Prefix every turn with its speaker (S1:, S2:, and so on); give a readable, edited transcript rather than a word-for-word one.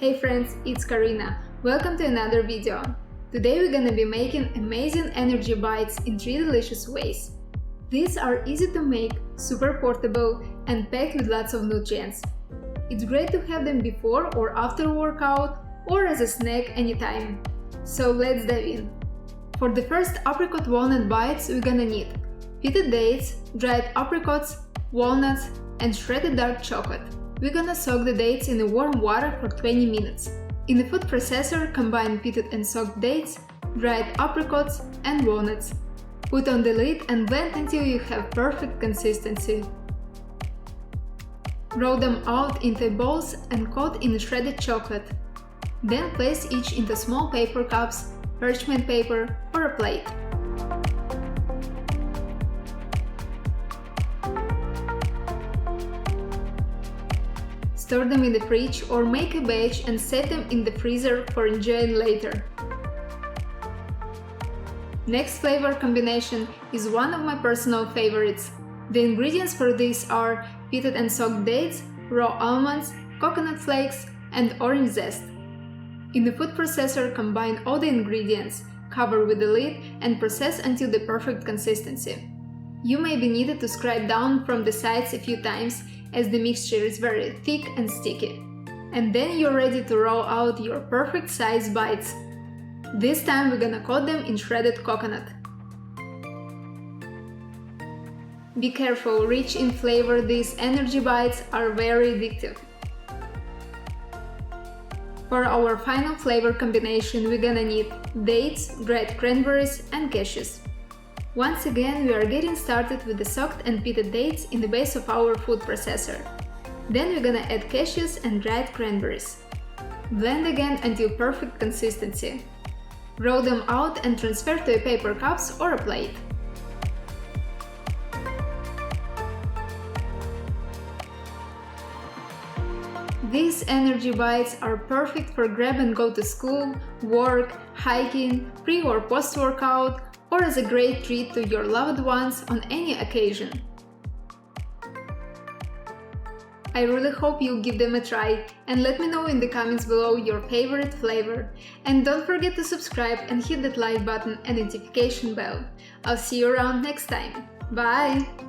S1: Hey friends, it's Karina. Welcome to another video. Today we're gonna be making amazing energy bites in 3 delicious ways. These are easy to make, super portable, and packed with lots of nutrients. It's great to have them before or after workout or as a snack anytime. So let's dive in. For the first apricot walnut bites we're gonna need pitted dates, dried apricots, walnuts, and shredded dark chocolate. We're gonna soak the dates in warm water for 20 minutes. In the food processor, combine pitted and soaked dates, dried apricots, and walnuts. Put on the lid and blend until you have perfect consistency. Roll them out into balls and coat in shredded chocolate. Then place each into small paper cups, parchment paper, or a plate. Store them in the fridge or make a batch and set them in the freezer for enjoying later. Next flavor combination is one of my personal favorites. The ingredients for this are pitted and soaked dates, raw almonds, coconut flakes, and orange zest. In the food processor, combine all the ingredients, cover with the lid, and process until the perfect consistency. You may be needed to scrape down from the sides a few times as the mixture is very thick and sticky. And then you're ready to roll out your perfect size bites. This time we're gonna coat them in shredded coconut. Be careful, rich in flavor, these energy bites are very addictive. For our final flavor combination we're gonna need dates, dried cranberries, and cashews. Once again, we are getting started with the soaked and pitted dates in the base of our food processor. Then we're gonna add cashews and dried cranberries. Blend again until perfect consistency. Roll them out and transfer to a paper cups or a plate. These energy bites are perfect for grab and go to school, work, hiking, pre or post-workout, or as a great treat to your loved ones on any occasion. I really hope you'll give them a try and let me know in the comments below your favorite flavor. And don't forget to subscribe and hit that like button and notification bell. I'll see you around next time. Bye!